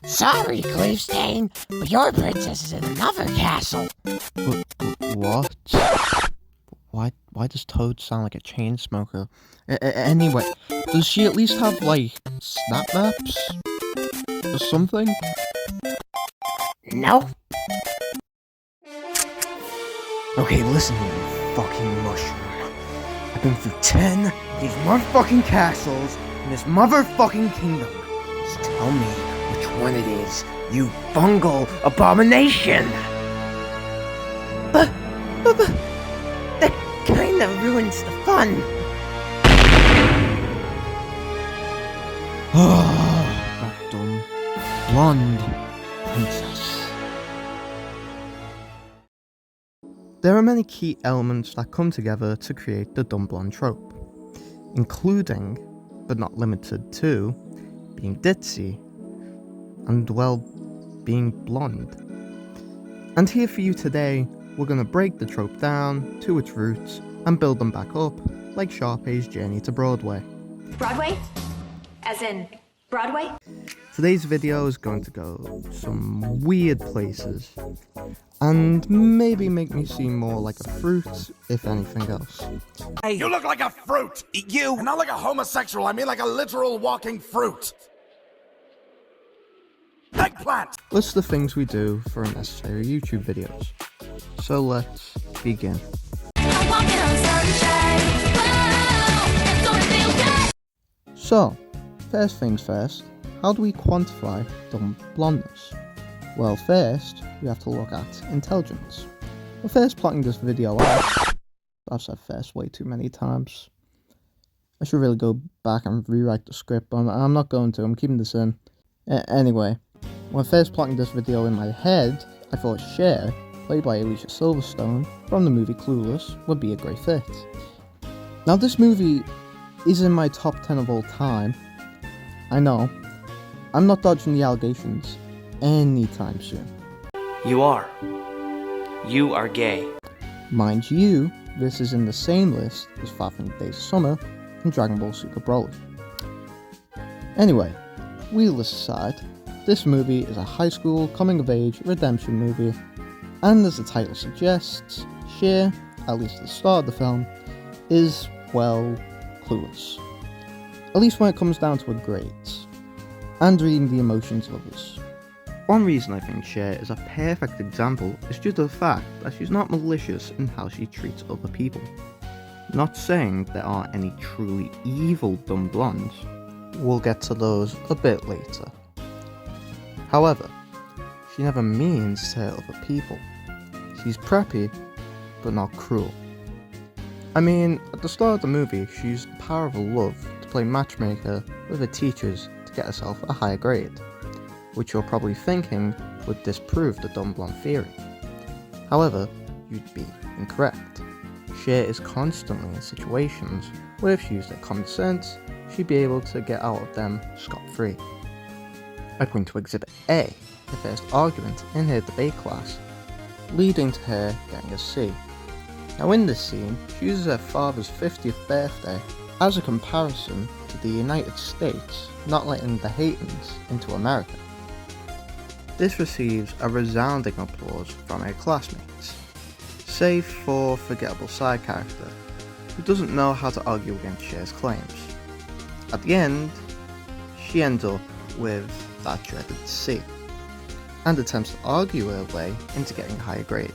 Sorry, Cleavestain, but your princess is in another castle. What? Why does Toad sound like a chain smoker? Anyway, does she at least have, like, snap maps? Or something? No. Okay, listen here, you fucking mushroom. I've been through 10 of these motherfucking castles in this motherfucking kingdom. Just tell me which one it is, you fungal abomination! But that kinda ruins the fun. That dumb, blonde princess. There are many key elements that come together to create the dumb blonde trope, including, but not limited to, being ditzy, and well, being blonde. And here for you today, we're gonna break the trope down to its roots and build them back up, like Sharpay's journey to Broadway. Broadway? As in Broadway? Today's video is going to go some weird places, and maybe make me seem more like a fruit, if anything else. Hey. You look like a fruit! You! And not like a homosexual, I mean like a literal walking fruit! Eggplant! List the things we do for unnecessary YouTube videos. So let's begin. So, first things first, how do we quantify dumb blondness? Well, first, we have to look at intelligence. We're first plotting this video out. I've said first way too many times. I should really go back and rewrite the script, but I'm not going to, I'm keeping this in. Anyway, when first plotting this video in my head, I thought Cher, played by Alicia Silverstone, from the movie Clueless, would be a great fit. Now this movie is in my top 10 of all time. I know, I'm not dodging the allegations anytime soon. You are. You are gay. Mind you, this is in the same list as 500 Days of Summer and Dragon Ball Super Broly. Anyway, wheelers aside, this movie is a high school coming-of-age redemption movie, and as the title suggests, Cher, at least at the start of the film, is, well, clueless. At least when it comes down to her grades, and reading the emotions of others. One reason I think Cher is a perfect example is due to the fact that she's not malicious in how she treats other people. Not saying there aren't any truly evil dumb blondes, we'll get to those a bit later. However, she never means to hurt other people. She's preppy, but not cruel. I mean, at the start of the movie, she used the power of love to play matchmaker with her teachers to get herself a higher grade, which you're probably thinking would disprove the dumb blonde theory. However, you'd be incorrect. Cher is constantly in situations where if she used her common sense, she'd be able to get out of them scot-free. I point to Exhibit A, the first argument in her debate class, leading to her getting a C. Now in this scene, she uses her father's 50th birthday as a comparison to the United States not letting the Haytons into America. This receives a resounding applause from her classmates, save for forgettable side character, who doesn't know how to argue against Cher's claims. At the end, she ends up with that dreaded C, and attempts to argue her way into getting a higher grade.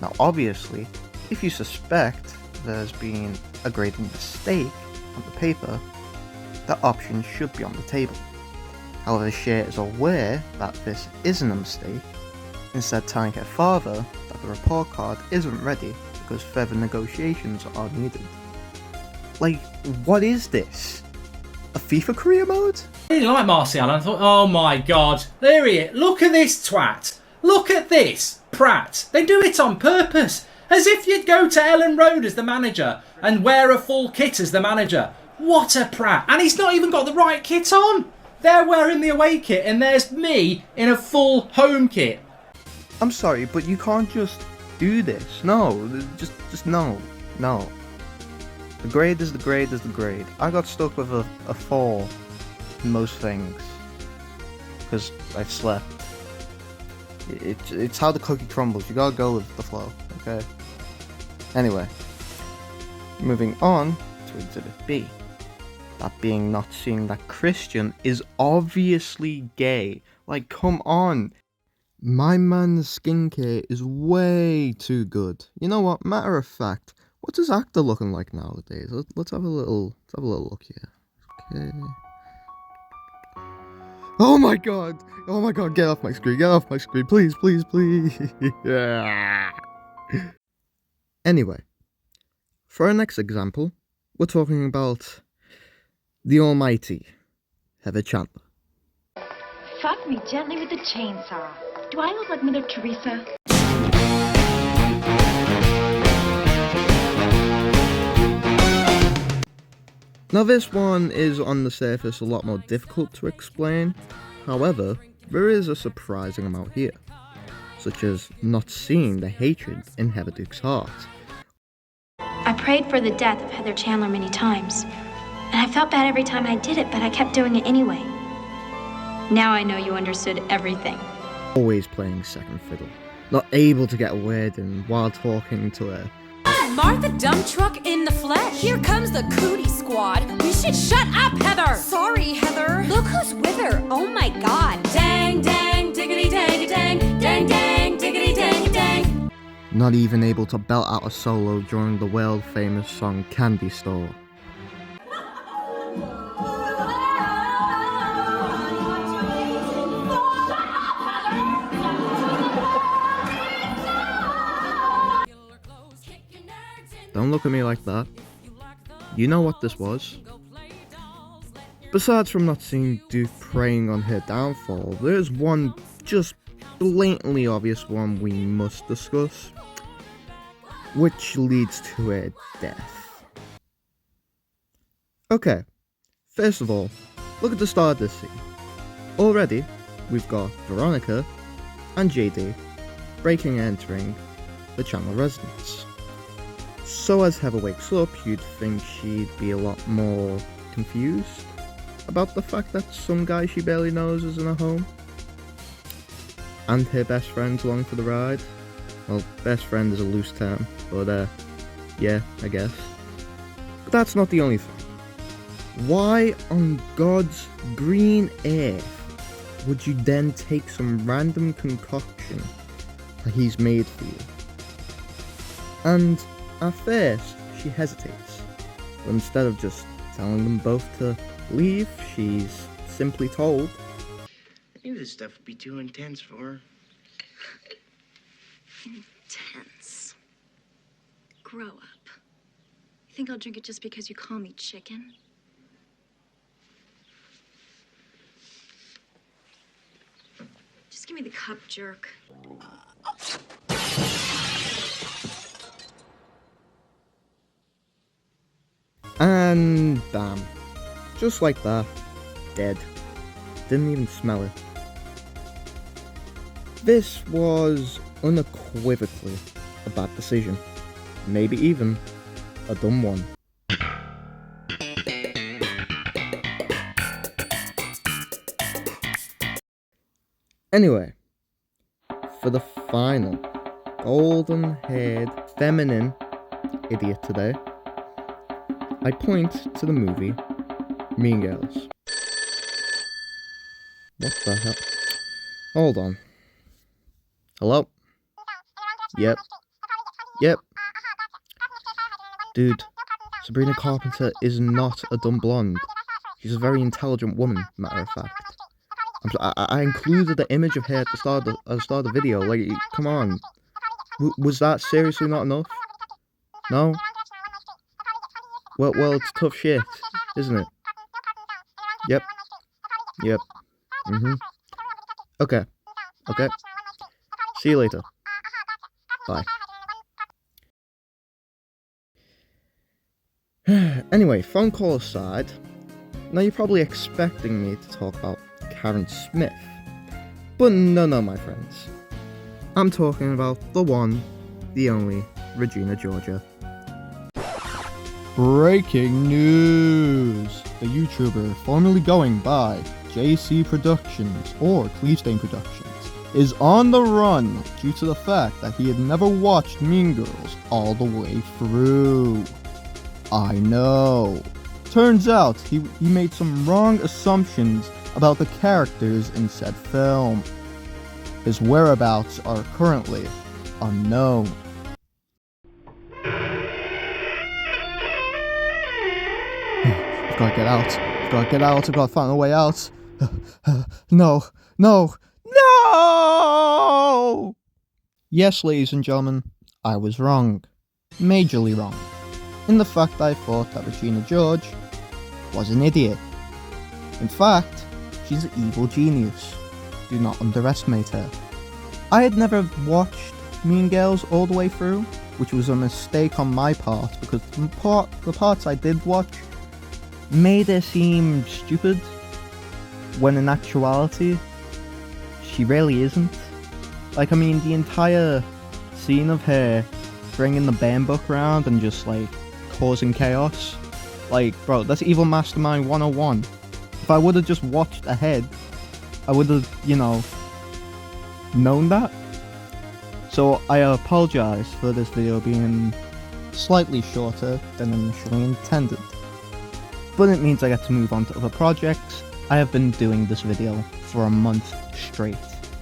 Now obviously, if you suspect there's been a grading mistake on the paper, that option should be on the table. However, Cher is aware that this isn't a mistake, instead telling her father that the report card isn't ready because further negotiations are needed. Like, what is this? A FIFA career mode? I really like Marcy Allen. I thought, oh my god, there he is. Look at this twat. Look at this prat. They do it on purpose. As if you'd go to Ellen Road as the manager and wear a full kit as the manager. What a prat. And he's not even got the right kit on. They're wearing the away kit and there's me in a full home kit. I'm sorry, but you can't just do this. No, just no. The grade is the grade is the grade. I got stuck with a 4 in most things. because I've slept. It's how the cookie crumbles. You gotta go with the flow, okay? Anyway, moving on to Exhibit B. That being not seeing that Christian is obviously gay. Like, come on. My man's skincare is way too good. You know what? Matter of fact, what's his actor looking like nowadays? Let's have a little look here. Okay. Oh my god! Oh my god! Get off my screen! Get off my screen! Please, please, please! Yeah. Anyway, for our next example, we're talking about the almighty Heather Chandler. Fuck me gently with the chainsaw. Do I look like Mother Teresa? Now this one is on the surface a lot more difficult to explain. However, there is a surprising amount here, such as not seeing the hatred in Heather Duke's heart. I prayed for the death of Heather Chandler many times, and I felt bad every time I did it, but I kept doing it anyway. Now I know you understood everything. Always playing second fiddle, not able to get a word in while talking to her. Martha Dump Truck in the flesh. Here comes the cootie squad. We should shut up, Heather. Sorry, Heather. Look who's with her. Oh my god. Dang, dang, diggity, dang, dang, dang, dang, diggity, dang, dang. Not even able to belt out a solo during the world famous song Candy Store. Don't look at me like that. You know what this was. Besides from not seeing Duke preying on her downfall, there's one just blatantly obvious one we must discuss, which leads to her death. Okay, first of all, look at the start of this scene. Already, we've got Veronica and JD breaking and entering the Chandler residence. So as Heather wakes up, you'd think she'd be a lot more confused about the fact that some guy she barely knows is in her home. And her best friend's along for the ride. Well, best friend is a loose term, but yeah, I guess. But that's not the only thing. Why on God's green earth would you then take some random concoction that he's made for you? And at first, she hesitates, but instead of just telling them both to leave, she's simply told, I knew this stuff would be too intense for her. Intense. Grow up. You think I'll drink it just because you call me chicken? Just give me the cup, jerk. and bam. Just like that. Dead. Didn't even smell it. This was unequivocally a bad decision. Maybe even a dumb one. Anyway, for the final golden-haired feminine idiot today, I point to the movie Mean Girls. What the hell? Hold on. Hello? Yep. Dude, Sabrina Carpenter is not a dumb blonde. She's a very intelligent woman, matter of fact. I included the image of her at the start of the video. Like, come on. Was that seriously not enough? No? Well, it's tough shit, isn't it? Yep. Okay. See you later. Bye. Anyway, phone call aside, now you're probably expecting me to talk about Karen Smith. But no, my friends. I'm talking about the one, the only, Regina Georgia. Breaking news! The YouTuber formerly going by JC Productions, or Cleavestain Productions, is on the run due to the fact that he had never watched Mean Girls all the way through. I know. Turns out he made some wrong assumptions about the characters in said film. His whereabouts are currently unknown. I've gotta get out. I've gotta get out. I've gotta find a way out. No. No. No! Yes, ladies and gentlemen, I was wrong. Majorly wrong. In the fact I thought that Regina George was an idiot. In fact, she's an evil genius. Do not underestimate her. I had never watched Mean Girls all the way through, which was a mistake on my part, because the parts I did watch made her seem stupid, when in actuality, she really isn't. Like, I mean, the entire scene of her bringing the burn book around and just, like, causing chaos. Like, bro, that's Evil Mastermind 101. If I would have just watched ahead, I would have, known that. So I apologize for this video being slightly shorter than initially intended. But it means I get to move on to other projects. I have been doing this video for a month straight.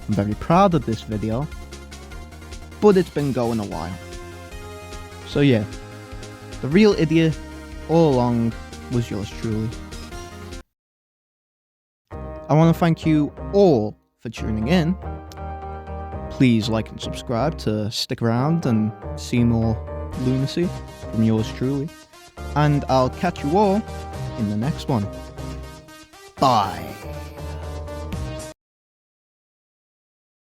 I'm very proud of this video, but it's been going a while. So yeah, the real idiot all along was yours truly. I want to thank you all for tuning in. Please like and subscribe to stick around and see more lunacy from yours truly. And I'll catch you all in the next one. Bye.